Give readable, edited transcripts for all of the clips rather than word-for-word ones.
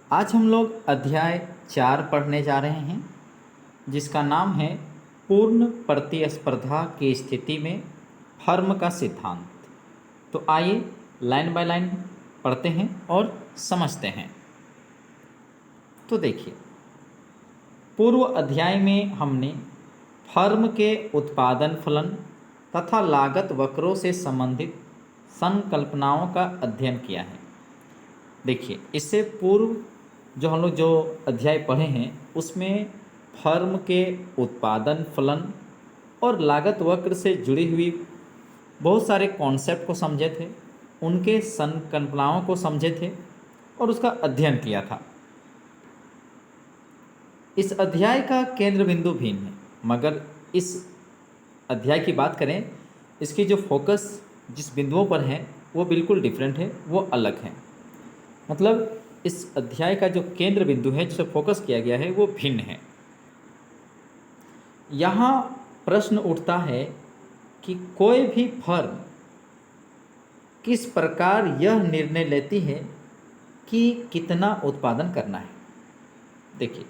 आज हम लोग अध्याय 4 पढ़ने जा रहे हैं, जिसका नाम है पूर्ण प्रतिस्पर्धा की स्थिति में फर्म का सिद्धांत। तो आइए लाइन बाय लाइन पढ़ते हैं और समझते हैं। तो देखिए, पूर्व अध्याय में हमने फर्म के उत्पादन फलन तथा लागत वक्रों से संबंधित संकल्पनाओं का अध्ययन किया है। देखिए, इससे पूर्व जो हम लोग जो अध्याय पढ़े हैं उसमें फर्म के उत्पादन फलन और लागत वक्र से जुड़ी हुई बहुत सारे कॉन्सेप्ट को समझे थे, उनके संकल्पनाओं को समझे थे और उसका अध्ययन किया था। इस अध्याय का केंद्र बिंदु भिन्न है, मगर इस अध्याय की बात करें, इसकी जो फोकस जिस बिंदुओं पर है वो बिल्कुल डिफरेंट है, वो अलग है। मतलब इस अध्याय का जो केंद्र बिंदु है, जिसे फोकस किया गया है, वो भिन्न है। यहाँ प्रश्न उठता है कि कोई भी फर्म किस प्रकार यह निर्णय लेती है कि कितना उत्पादन करना है। देखिए,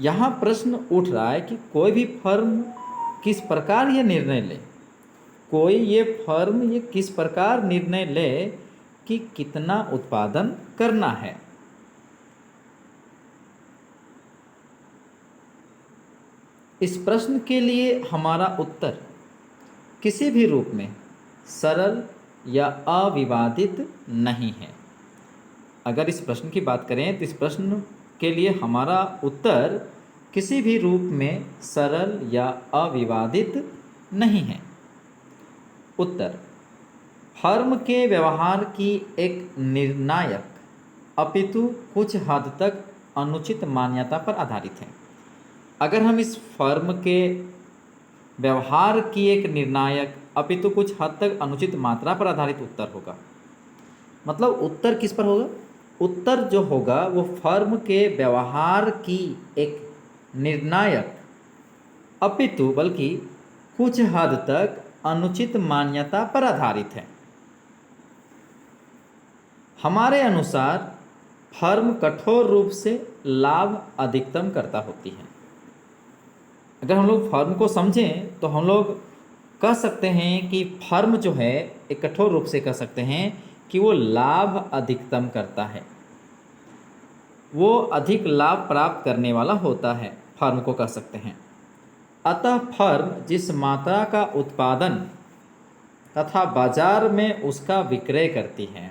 यहाँ प्रश्न उठ रहा है कि कोई भी फर्म किस प्रकार यह निर्णय ले, फर्म ये किस प्रकार निर्णय ले कि कितना उत्पादन करना है। इस प्रश्न के लिए हमारा उत्तर किसी भी रूप में सरल या अविवादित नहीं है। अगर इस प्रश्न की बात करें तो इस प्रश्न के लिए हमारा उत्तर किसी भी रूप में सरल या अविवादित नहीं है। उत्तर फर्म के व्यवहार की एक निर्णायक अपितु कुछ हद तक अनुचित मान्यता पर आधारित है। अगर हम इस फर्म के व्यवहार की एक निर्णायक अपितु कुछ हद तक अनुचित मात्रा पर आधारित उत्तर होगा, मतलब उत्तर किस पर होगा? उत्तर जो होगा वो फर्म के व्यवहार की एक निर्णायक अपितु बल्कि कुछ हद तक अनुचित मान्यता पर आधारित है। हमारे अनुसार फर्म कठोर रूप से लाभ अधिकतम करता होती है। अगर हम लोग फर्म को समझें तो हम लोग कह सकते हैं कि फर्म जो है एक कठोर रूप से कह सकते हैं कि वो लाभ अधिकतम करता है, वो अधिक लाभ प्राप्त करने वाला होता है, फर्म को कह सकते हैं। अतः फर्म जिस मात्रा का उत्पादन तथा बाजार में उसका विक्रय करती है,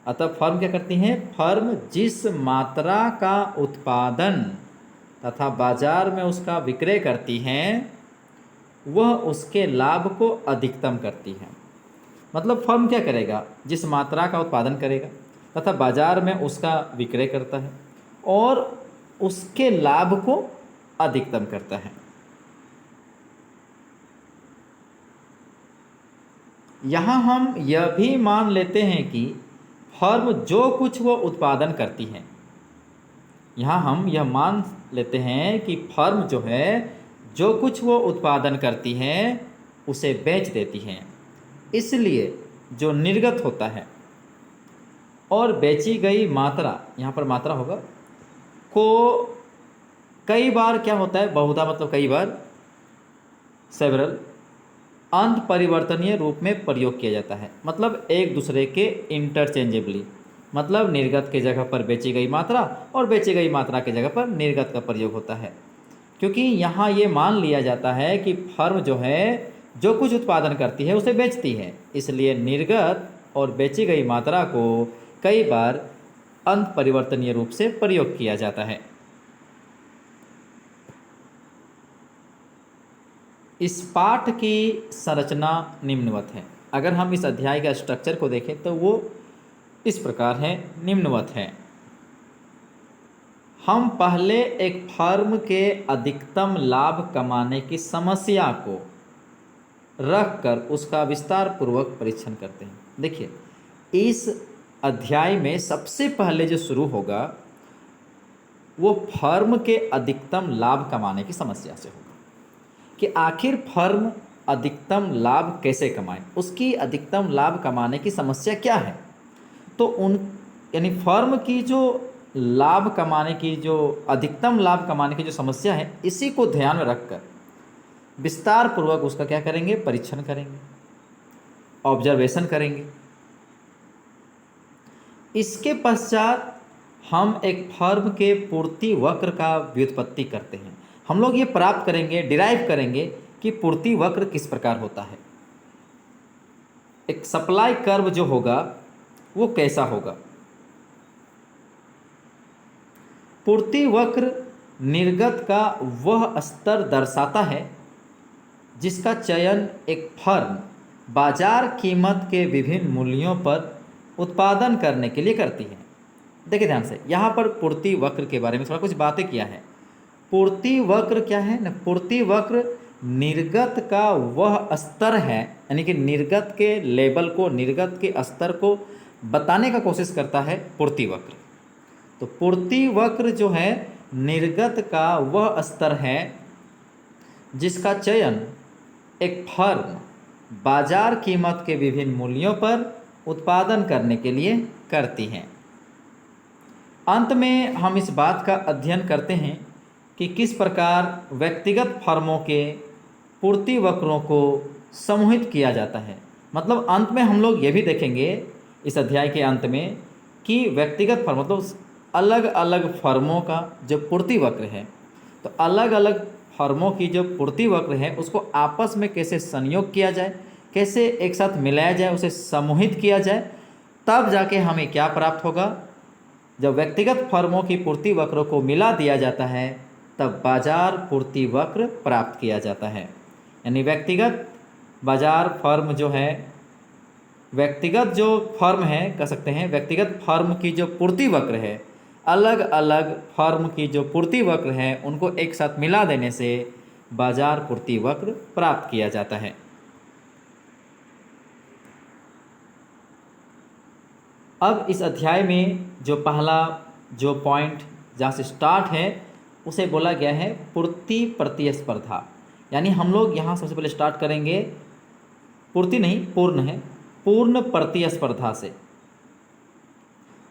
अतः फर्म क्या करती है? फर्म जिस मात्रा का उत्पादन तथा बाजार में उसका विक्रय करती हैं, वह उसके लाभ को अधिकतम करती है। मतलब फर्म क्या करेगा? जिस मात्रा का उत्पादन करेगा तथा बाजार में उसका विक्रय करता है और उसके लाभ को अधिकतम करता है। यहाँ हम यह भी मान लेते हैं कि फर्म जो कुछ वो उत्पादन करती है, यहाँ हम यह मान लेते हैं कि फर्म जो है जो कुछ वो उत्पादन करती है उसे बेच देती है। इसलिए जो निर्गत होता है और बेची गई मात्रा, यहाँ पर मात्रा होगा, को कई बार क्या होता है? बहुधा मतलब कई बार, सेवरल, अंत परिवर्तनीय रूप में प्रयोग किया जाता है। मतलब एक दूसरे के इंटरचेंजेबली, मतलब निर्गत के जगह पर बेची गई मात्रा और बेची गई मात्रा के जगह पर निर्गत का प्रयोग होता है। क्योंकि यहाँ ये मान लिया जाता है कि फर्म जो है जो कुछ उत्पादन करती है उसे बेचती है, इसलिए निर्गत और बेची गई मात्रा को कई बार अंत परिवर्तनीय रूप से प्रयोग किया जाता है। इस पाठ की संरचना निम्नवत है। अगर हम इस अध्याय का स्ट्रक्चर को देखें तो वो इस प्रकार है, निम्नवत है। हम पहले एक फर्म के अधिकतम लाभ कमाने की समस्या को रखकर उसका विस्तार पूर्वक परीक्षण करते हैं। देखिए, इस अध्याय में सबसे पहले जो शुरू होगा वो फर्म के अधिकतम लाभ कमाने की समस्या से होगा कि आखिर फर्म अधिकतम लाभ कैसे कमाए, उसकी अधिकतम लाभ कमाने की समस्या क्या है। तो यानी फर्म की जो लाभ कमाने की जो अधिकतम लाभ कमाने की जो समस्या है, इसी को ध्यान में रखकर विस्तार पूर्वक उसका क्या करेंगे, परीक्षण करेंगे, ऑब्जर्वेशन करेंगे। इसके पश्चात हम एक फर्म के पूर्ति वक्र का व्युत्पत्ति करते हैं। हम लोग ये प्राप्त करेंगे, डिराइव करेंगे कि पूर्ति वक्र किस प्रकार होता है, एक सप्लाई कर्व जो होगा वो कैसा होगा। पूर्ति वक्र निर्गत का वह स्तर दर्शाता है जिसका चयन एक फर्म बाजार कीमत के विभिन्न मूल्यों पर उत्पादन करने के लिए करती है। देखिए ध्यान से, यहाँ पर पूर्ति वक्र के बारे में थोड़ा कुछ बातें किया है। पूर्ति वक्र क्या है ना, पूर्ति वक्र निर्गत का वह स्तर है, यानी कि निर्गत के लेवल को, निर्गत के स्तर को बताने का कोशिश करता है पूर्ति वक्र। तो पूर्ति वक्र जो है निर्गत का वह स्तर है जिसका चयन एक फर्म बाजार कीमत के विभिन्न मूल्यों पर उत्पादन करने के लिए करती है। अंत में हम इस बात का अध्ययन करते हैं कि किस प्रकार व्यक्तिगत फर्मों के पूर्ति वक्रों को समूहित किया जाता है। मतलब अंत में हम लोग ये भी देखेंगे इस अध्याय के अंत में कि व्यक्तिगत फर्म मतलब अलग अलग फर्मों का जो पूर्ति वक्र है, तो अलग अलग फर्मों की जो पूर्ति वक्र है उसको आपस में कैसे संयोग किया जाए, कैसे एक साथ मिलाया जाए, उसे समूहित किया जाए, तब जाके हमें क्या प्राप्त होगा। जब व्यक्तिगत फर्मों की पूर्ति वक्रों को मिला दिया जाता है तब बाजार पूर्ति वक्र प्राप्त किया जाता है। यानी व्यक्तिगत बाजार फर्म जो है, व्यक्तिगत जो फर्म है कह सकते हैं, व्यक्तिगत फर्म की जो पूर्ति वक्र है, अलग अलग फर्म की जो पूर्ति वक्र है उनको एक साथ मिला देने से बाजार पूर्ति वक्र प्राप्त किया जाता है। अब इस अध्याय में जो पहला जो पॉइंट जहाँ से स्टार्ट है उसे बोला गया है पूर्ति प्रतिस्पर्धा। यानी हम लोग यहाँ सबसे पहले स्टार्ट करेंगे, पूर्ति नहीं पूर्ण है, पूर्ण प्रतिस्पर्धा से।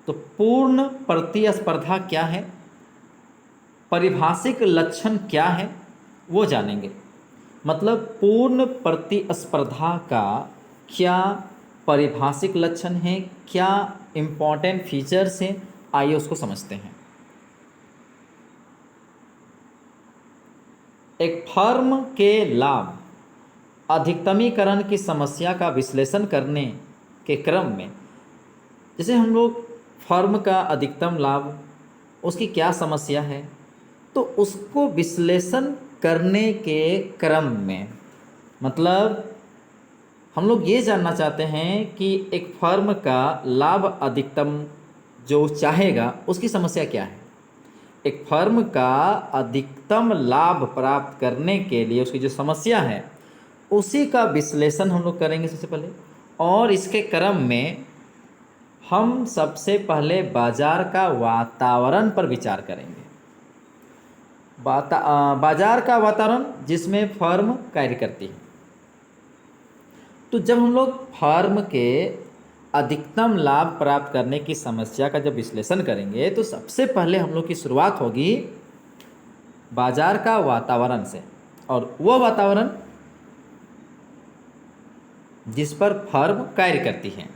तो पूर्ण प्रतिस्पर्धा क्या है, परिभाषिक लक्षण क्या है, वो जानेंगे। मतलब पूर्ण प्रतिस्पर्धा का क्या परिभाषिक लक्षण है, क्या इम्पॉर्टेंट फीचर्स हैं, आइए उसको समझते हैं। एक फर्म के लाभ अधिकतमीकरण की समस्या का विश्लेषण करने के क्रम में, जैसे हम लोग फर्म का अधिकतम लाभ, उसकी क्या समस्या है, तो उसको विश्लेषण करने के क्रम में मतलब हम लोग ये जानना चाहते हैं कि एक फर्म का लाभ अधिकतम जो चाहेगा उसकी समस्या क्या है। एक फर्म का अधिकतम लाभ प्राप्त करने के लिए उसकी जो समस्या है उसी का विश्लेषण हम लोग करेंगे सबसे पहले। और इसके क्रम में हम सबसे पहले बाजार का वातावरण पर विचार करेंगे। बाजार का वातावरण जिसमें फर्म कार्य करती है। तो जब हम लोग फर्म के अधिकतम लाभ प्राप्त करने की समस्या का जब विश्लेषण करेंगे तो सबसे पहले हम लोग की शुरुआत होगी बाजार का वातावरण से, और वह वातावरण जिस पर फर्म कार्य करती है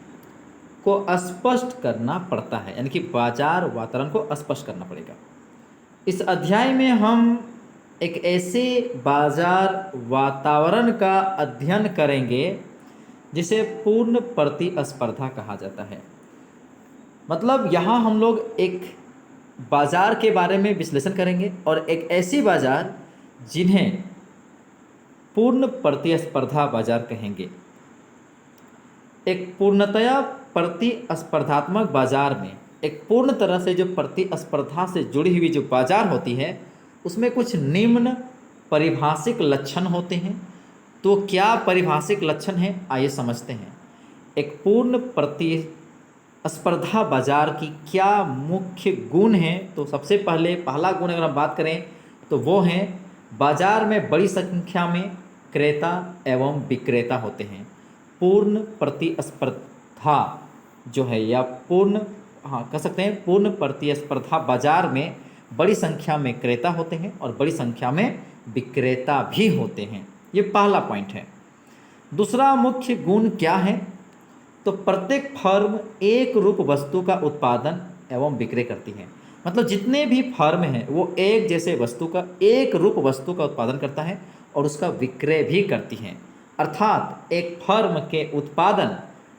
को स्पष्ट करना पड़ता है। यानी कि बाजार वातावरण को स्पष्ट करना पड़ेगा। इस अध्याय में हम एक ऐसे बाजार वातावरण का अध्ययन करेंगे जिसे पूर्ण प्रतिस्पर्धा कहा जाता है। मतलब यहाँ हम लोग एक बाजार के बारे में विश्लेषण करेंगे और एक ऐसी बाजार जिन्हें पूर्ण प्रतिस्पर्धा बाजार कहेंगे। एक पूर्णतया प्रतिस्पर्धात्मक बाजार में एक पूर्ण तरह से जो प्रतिस्पर्धा से जुड़ी हुई जो बाजार होती है उसमें कुछ निम्न परिभाषिक लक्षण होते हैं। तो क्या परिभाषिक लक्षण हैं, आइए समझते हैं। एक पूर्ण प्रतिस्पर्धा बाजार की क्या मुख्य गुण हैं, तो सबसे पहले पहला गुण अगर हम बात करें तो वो है बाजार में बड़ी संख्या में क्रेता एवं विक्रेता होते हैं। पूर्ण प्रतिस्पर्धा जो है या पूर्ण हाँ कह सकते हैं पूर्ण प्रतिस्पर्धा बाजार में बड़ी संख्या में क्रेता होते हैं और बड़ी संख्या में विक्रेता भी होते हैं। ये पहला पॉइंट है। दूसरा मुख्य गुण क्या है? तो प्रत्येक फर्म एक रूप वस्तु का उत्पादन एवं विक्रय करती है। मतलब जितने भी फर्म हैं वो एक जैसे वस्तु का, एक रूप वस्तु का उत्पादन करता है और उसका विक्रय भी करती हैं। अर्थात एक फर्म के उत्पादन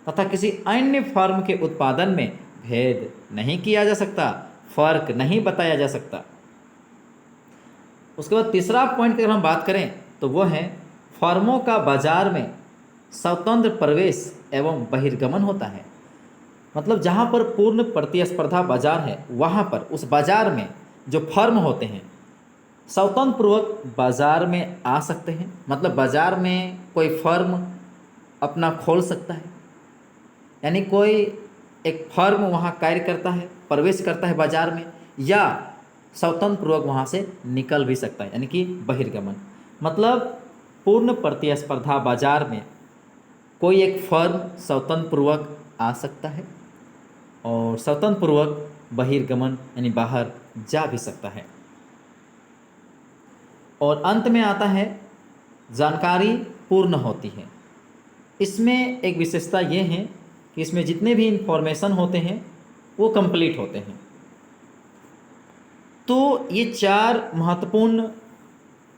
तथा किसी अन्य फर्म के उत्पादन में भेद नहीं किया जा सकता, फर्क नहीं बताया जा सकता। उसके बाद तीसरा पॉइंट की अगर हम बात करें तो वो है फर्मों का बाजार में स्वतंत्र प्रवेश एवं बहिर्गमन होता है। मतलब जहाँ पर पूर्ण प्रतिस्पर्धा बाजार है वहाँ पर उस बाजार में जो फर्म होते हैं स्वतंत्र पूर्वक बाजार में आ सकते हैं। मतलब बाजार में कोई फर्म अपना खोल सकता है, यानी कोई एक फर्म वहाँ कार्य करता है, प्रवेश करता है बाजार में, या स्वतंत्र पूर्वक वहाँ से निकल भी सकता है, यानी कि बहिर्गमन। मतलब पूर्ण प्रतिस्पर्धा बाजार में कोई एक फर्म स्वतंत्र पूर्वक आ सकता है और स्वतंत्र पूर्वक बहिर्गमन यानी बाहर जा भी सकता है। और अंत में आता है जानकारी पूर्ण होती है। इसमें एक विशेषता ये है कि इसमें जितने भी इंफॉर्मेशन होते हैं वो कंप्लीट होते हैं। तो ये 4 महत्वपूर्ण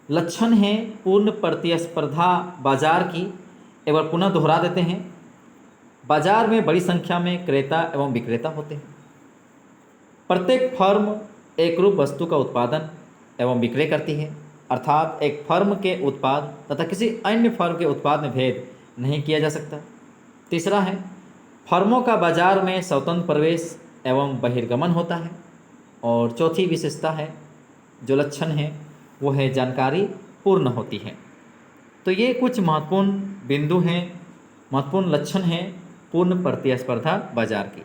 लक्षण हैं पूर्ण प्रतिस्पर्धा बाजार की। एक बार पुनः दोहरा देते हैं। बाजार में बड़ी संख्या में क्रेता एवं विक्रेता होते हैं। प्रत्येक फर्म एक रूप वस्तु का उत्पादन एवं विक्रय करती है। अर्थात एक फर्म के उत्पाद तथा किसी अन्य फर्म के उत्पाद में भेद नहीं किया जा सकता। तीसरा है फर्मों का बाजार में स्वतंत्र प्रवेश एवं बहिर्गमन होता है। और चौथी विशेषता है, जो लक्षण है, वो है जानकारी पूर्ण होती है। तो ये कुछ महत्वपूर्ण बिंदु हैं, महत्वपूर्ण लक्षण हैं पूर्ण प्रतिस्पर्धा बाजार की।